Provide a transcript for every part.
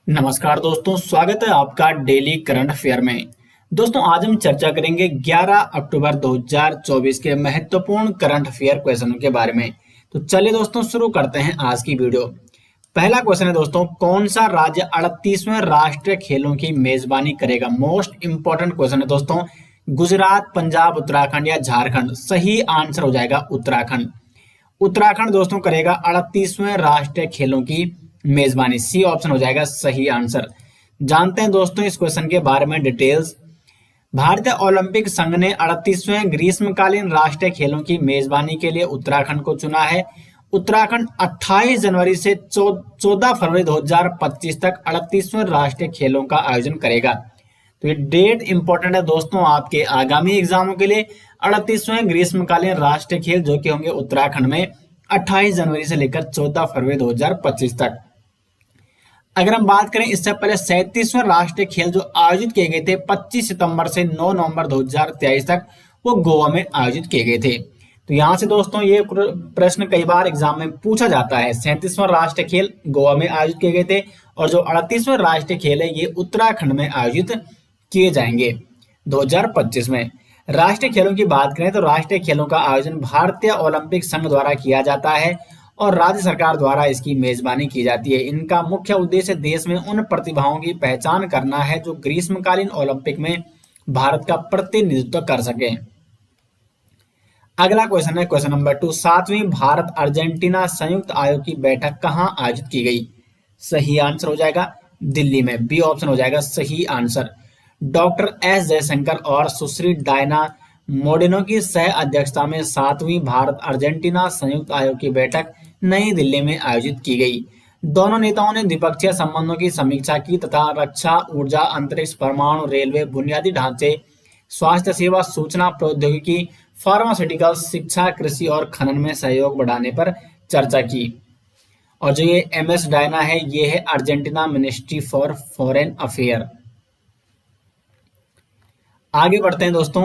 नमस्कार दोस्तों, स्वागत है आपका डेली करंट अफेयर में। दोस्तों आज हम चर्चा करेंगे 11 अक्टूबर 2024 के महत्वपूर्ण करंट अफेयर क्वेश्चनों के बारे में। तो चलिए दोस्तों शुरू करते हैं आज की वीडियो। पहला क्वेश्चन है दोस्तों, कौन सा राज्य 38वें राष्ट्रीय खेलों की मेजबानी करेगा? मोस्ट इंपॉर्टेंट क्वेश्चन है दोस्तों। गुजरात, पंजाब, उत्तराखंड या झारखंड? सही आंसर हो जाएगा उत्तराखंड। उत्तराखंड दोस्तों करेगा 38वें राष्ट्रीय खेलों की मेजबानी। सी ऑप्शन हो जाएगा सही आंसर। जानते हैं दोस्तों इस क्वेश्चन के बारे में डिटेल्स। भारतीय ओलंपिक संघ ने 38वें ग्रीष्मकालीन राष्ट्रीय खेलों की मेजबानी के लिए उत्तराखंड को चुना है। उत्तराखंड 28 जनवरी से 14 फरवरी 2025 तक 38वें राष्ट्रीय खेलों का आयोजन करेगा। तो ये डेट इंपॉर्टेंट है दोस्तों आपके आगामी एग्जामों के लिए। 38वें ग्रीष्मकालीन राष्ट्रीय खेल जो कि होंगे उत्तराखंड में 28 जनवरी से लेकर 14 फरवरी 2025 तक। अगर हम बात करें इससे पहले 37वें राष्ट्रीय खेल जो आयोजित किए गए थे 25 सितंबर से 9 नवंबर 2023 तक, वो गोवा में आयोजित किए गए थे। तो यहाँ से दोस्तों ये प्रश्न कई बार एग्जाम में पूछा जाता है। 37वां राष्ट्रीय खेल गोवा में आयोजित किए गए थे और जो 38वां राष्ट्रीय खेल है ये उत्तराखंड में आयोजित किए जाएंगे 2025 में। राष्ट्रीय खेलों की बात करें तो राष्ट्रीय खेलों का आयोजन भारतीय ओलंपिक संघ द्वारा किया जाता है और राज्य सरकार द्वारा इसकी मेजबानी की जाती है। इनका मुख्य उद्देश्य देश में उन प्रतिभाओं की पहचान करना है जो ग्रीष्मकालीन ओलंपिक में भारत का प्रतिनिधित्व कर सके। अगला क्वेश्चन है क्वेश्चन नंबर 2। 7वीं भारत अर्जेंटीना संयुक्त आयोग की बैठक कहां आयोजित की गई? सही आंसर हो जाएगा दिल्ली में। बी ऑप्शन हो जाएगा सही आंसर। डॉक्टर एस जयशंकर और सुश्री डायना मोडेनो की सह अध्यक्षता में 7वीं भारत अर्जेंटीना संयुक्त आयोग की बैठक नई दिल्ली में आयोजित की गई। दोनों नेताओं ने द्विपक्षीय संबंधों की समीक्षा की तथा रक्षा, ऊर्जा, अंतरिक्ष, परमाणु, रेलवे, बुनियादी ढांचे, स्वास्थ्य सेवा, सूचना प्रौद्योगिकी, फार्मास्यूटिकल्स, शिक्षा, कृषि और खनन में सहयोग बढ़ाने पर चर्चा की। और जो ये एमएस डायना है ये है Argentina ministry for foreign affair. आगे बढ़ते हैं दोस्तों।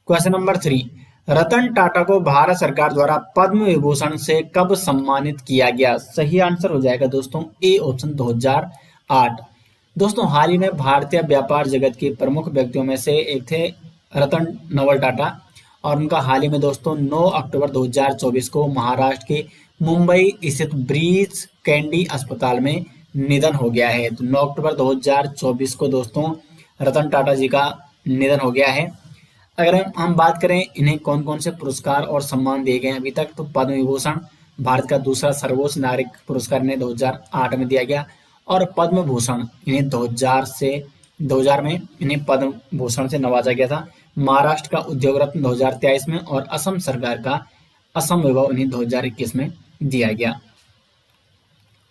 Question number 3। रतन टाटा को भारत सरकार द्वारा पद्म विभूषण से कब सम्मानित किया गया? सही आंसर हो जाएगा दोस्तों ए ऑप्शन 2008। दोस्तों हाल ही में भारतीय व्यापार जगत के प्रमुख व्यक्तियों में से एक थे रतन नवल टाटा और उनका हाल ही में दोस्तों 9 अक्टूबर 2024 को महाराष्ट्र के मुंबई स्थित ब्रीच कैंडी अस्पताल में निधन हो गया है। तो 9 अक्टूबर 2024 को दोस्तों रतन टाटा जी का निधन हो गया है। अगर हम बात करें इन्हें कौन कौन से पुरस्कार और सम्मान दिए गए हैं अभी तक, तो पद्म विभूषण भारत का दूसरा सर्वोच्च नागरिक पुरस्कार इन्हें 2008 में दिया गया और पद्म भूषण इन्हें 2000 में इन्हें पद्म भूषण से नवाजा गया था। महाराष्ट्र का उद्योग रत्न 2023 में और असम सरकार का असम वैभव इन्हें 2021 में दिया गया।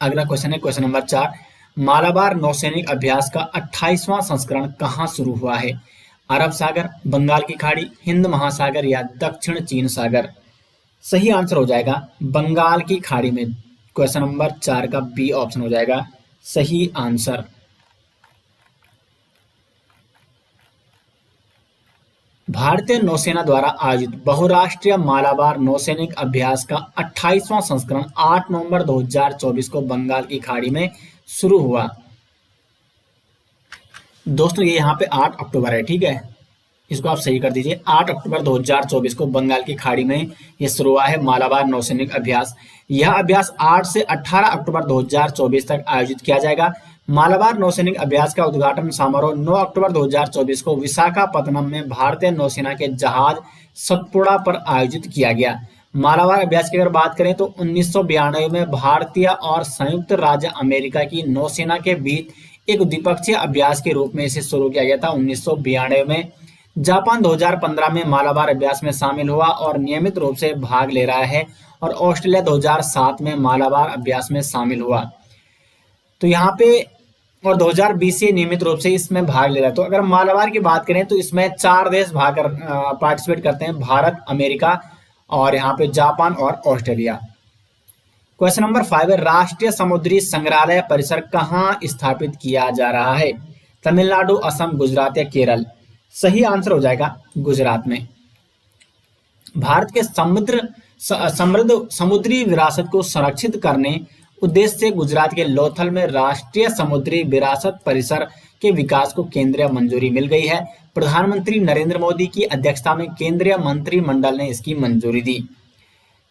अगला क्वेश्चन है क्वेश्चन नंबर 4। मालाबार नौसैनिक अभ्यास का 28वां संस्करण कहाँ शुरू हुआ है? अरब सागर, बंगाल की खाड़ी, हिंद महासागर या दक्षिण चीन सागर? सही आंसर हो जाएगा बंगाल की खाड़ी में। क्वेश्चन नंबर 4 का बी ऑप्शन हो जाएगा सही आंसर। भारतीय नौसेना द्वारा आयोजित बहुराष्ट्रीय मालाबार नौसैनिक अभ्यास का 28वां संस्करण 8 नवंबर 2024 को बंगाल की खाड़ी में शुरू हुआ। दोस्तों ये यहाँ पे 8 अक्टूबर है, ठीक है, इसको आप सही कर दीजिए। 8 अक्टूबर 2024 को बंगाल की खाड़ी में ये शुरू हुआ है मालाबार नौसैनिक अभ्यास। यह अभ्यास 8 से 18 अक्टूबर 2024 तक आयोजित किया जाएगा। मालाबार नौसैनिक अभ्यास का उद्घाटन समारोह 9 अक्टूबर 2024 को विशाखापत्तनम में भारतीय नौसेना के जहाज सतपुड़ा पर आयोजित किया गया। मालाबार अभ्यास की अगर बात करें तो 1992 में भारतीय और संयुक्त राज्य अमेरिका की नौसेना के बीच एक द्विपक्षीय अभ्यास के रूप में इसे शुरू किया गया था 1992 में। जापान 2015 में मालाबार अभ्यास में शामिल हुआ और नियमित रूप से भाग ले रहा है और ऑस्ट्रेलिया 2007 में मालाबार अभ्यास में शामिल हुआ। तो यहाँ पे और 2020 से नियमित रूप से इसमें भाग ले रहा है। तो अगर मालाबार की बात करें तो इसमें 4 देश पार्टिसिपेट करते हैं, भारत, अमेरिका और यहाँ पे जापान और ऑस्ट्रेलिया। क्वेश्चन नंबर 5 है राष्ट्रीय समुद्री संग्रहालय परिसर कहाँ स्थापित किया जा रहा है? तमिलनाडु, असम, गुजरात या केरल? सही आंसर हो जाएगा गुजरात में। भारत के समृद्ध समुद्री विरासत को संरक्षित करने उद्देश्य से गुजरात के लोथल में राष्ट्रीय समुद्री विरासत परिसर के विकास को केंद्रीय मंजूरी मिल गई है। प्रधानमंत्री नरेंद्र मोदी की अध्यक्षता में केंद्रीय मंत्रिमंडल ने इसकी मंजूरी दी।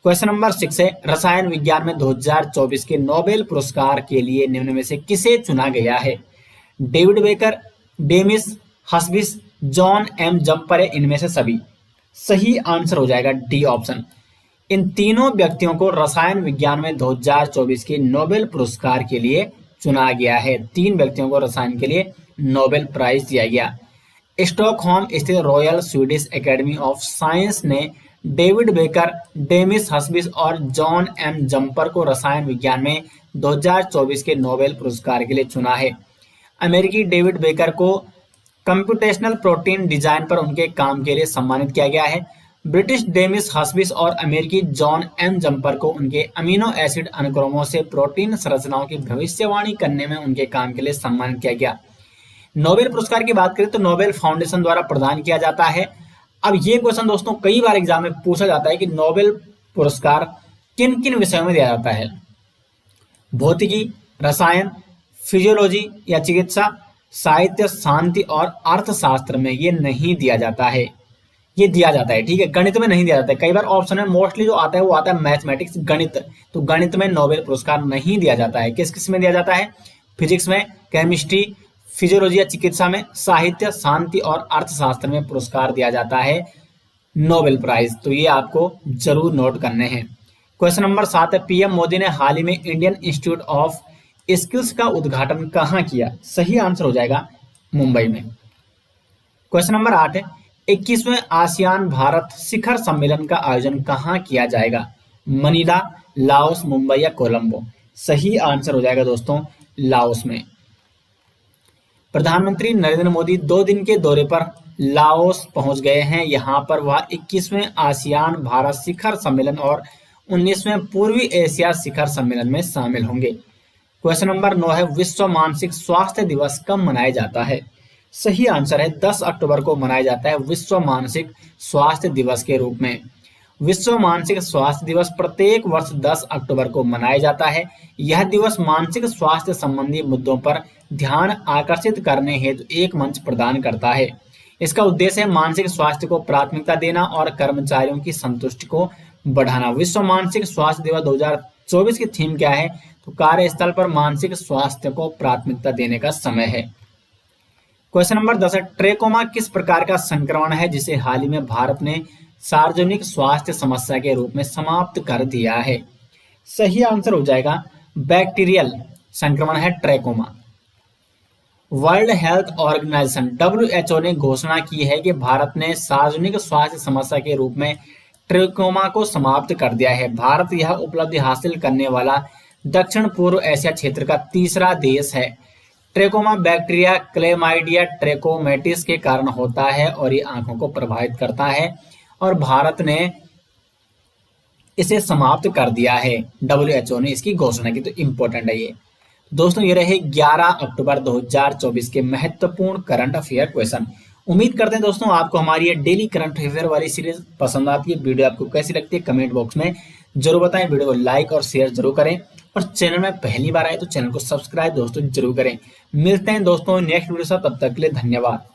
क्वेश्चन नंबर 6 है, रसायन विज्ञान में 2024 के नोबेल पुरस्कार के लिए निम्न में से किसे चुना गया है? David Baker, Demis Hassabis, John M Jumper, इनमें से सभी। सही आंसर हो जाएगा डी ऑप्शन। इन तीनों व्यक्तियों को रसायन विज्ञान में 2024 के नोबेल पुरस्कार के लिए चुना गया है। 3 व्यक्तियों को रसायन के लिए नोबेल प्राइज दिया गया। स्टॉकहोम स्थित royal Swedish academy of science ने डेविड बेकर, डेमिस हस्बिस और जॉन एम जम्पर को रसायन विज्ञान में 2024 के नोबेल पुरस्कार के लिए चुना है। अमेरिकी डेविड बेकर को कंप्यूटेशनल प्रोटीन डिजाइन पर उनके काम के लिए सम्मानित किया गया है। ब्रिटिश डेमिस हस्बिस और अमेरिकी जॉन एम जम्पर को उनके अमीनो एसिड अनुक्रमों से प्रोटीन संरचनाओं की भविष्यवाणी करने में उनके काम के लिए सम्मानित किया गया। नोबेल पुरस्कार की बात करें तो नोबेल फाउंडेशन द्वारा प्रदान किया जाता है। अब ये क्वेश्चन दोस्तों कई बार एग्जाम में पूछा जाता है कि नोबेल पुरस्कार किन किन विषयों में दिया जाता है? भौतिकी, रसायन, फिजियोलॉजी या चिकित्सा, साहित्य, शांति और अर्थशास्त्र में ये नहीं दिया जाता है। ये दिया जाता है, ठीक है, गणित में नहीं दिया जाता है। कई बार ऑप्शन में मोस्टली जो आता है वो आता है मैथमेटिक्स, गणित। तो गणित में नोबेल पुरस्कार नहीं दिया जाता है। किस किस में दिया जाता है? फिजिक्स में, केमिस्ट्री, फिजियोलॉजी या चिकित्सा में, साहित्य, शांति और अर्थशास्त्र में पुरस्कार दिया जाता है नोबेल प्राइज। तो ये आपको जरूर नोट करने हैं। क्वेश्चन नंबर 7 है, पीएम मोदी ने हाल ही में इंडियन इंस्टीट्यूट ऑफ स्किल्स का उद्घाटन कहाँ किया? सही आंसर हो जाएगा मुंबई में। क्वेश्चन नंबर 8 है, 21वें आसियान भारत शिखर सम्मेलन का आयोजन कहाँ किया जाएगा? मनीला, लाओस, मुंबई या कोलंबो? सही आंसर हो जाएगा दोस्तों लाओस में। प्रधानमंत्री नरेंद्र मोदी 2 दिन के दौरे पर लाओस पहुंच गए हैं। यहां पर वह 21वें आसियान भारत शिखर सम्मेलन और 19वें पूर्वी एशिया शिखर सम्मेलन में शामिल होंगे। क्वेश्चन नंबर 9 है, विश्व मानसिक स्वास्थ्य दिवस कब मनाया जाता है? सही आंसर है 10 अक्टूबर को मनाया जाता है विश्व मानसिक स्वास्थ्य दिवस के रूप में। विश्व मानसिक स्वास्थ्य दिवस प्रत्येक वर्ष 10 अक्टूबर को मनाया जाता है। यह दिवस मानसिक स्वास्थ्य संबंधी मुद्दों पर ध्यान आकर्षित करने हेतु एक मंच प्रदान करता है। इसका उद्देश्य है मानसिक स्वास्थ्य को प्राथमिकता देना और कर्मचारियों की संतुष्टि को बढ़ाना। विश्व मानसिक स्वास्थ्य दिवस 2024 की थीम क्या है? तो कार्यस्थल पर मानसिक स्वास्थ्य को प्राथमिकता देने का समय है। क्वेश्चन नंबर 10 है, ट्रेकोमा किस प्रकार का संक्रमण है जिसे हाल ही में भारत ने सार्वजनिक स्वास्थ्य समस्या के रूप में समाप्त कर दिया है? सही आंसर हो जाएगा बैक्टीरियल संक्रमण है trachoma. World health organization WHO ने घोषणा की है कि भारत ने सार्वजनिक स्वास्थ्य समस्या के रूप में ट्रेकोमा को समाप्त कर दिया है। भारत यह उपलब्धि हासिल करने वाला दक्षिण पूर्व एशिया क्षेत्र का तीसरा देश है। ट्रेकोमा बैक्टीरिया क्लेमाइडिया ट्रेकोमेटिस के कारण होता है और ये आंखों को प्रभावित करता है और भारत ने इसे समाप्त कर दिया है। WHO ने इसकी घोषणा की, तो इंपॉर्टेंट है ये। दोस्तों ये रहे 11 अक्टूबर 2024 के महत्वपूर्ण करंट अफेयर क्वेश्चन। उम्मीद करते हैं दोस्तों आपको हमारी ये डेली करंट अफेयर वाली सीरीज पसंद आती है। वीडियो आपको कैसी लगती है कमेंट बॉक्स में जरूर बताएं। वीडियो को लाइक और शेयर जरूर करें और चैनल में पहली बार आए तो चैनल को सब्सक्राइब दोस्तों जरूर करें। मिलते हैं दोस्तों नेक्स्ट वीडियो से, तब तक के लिए धन्यवाद।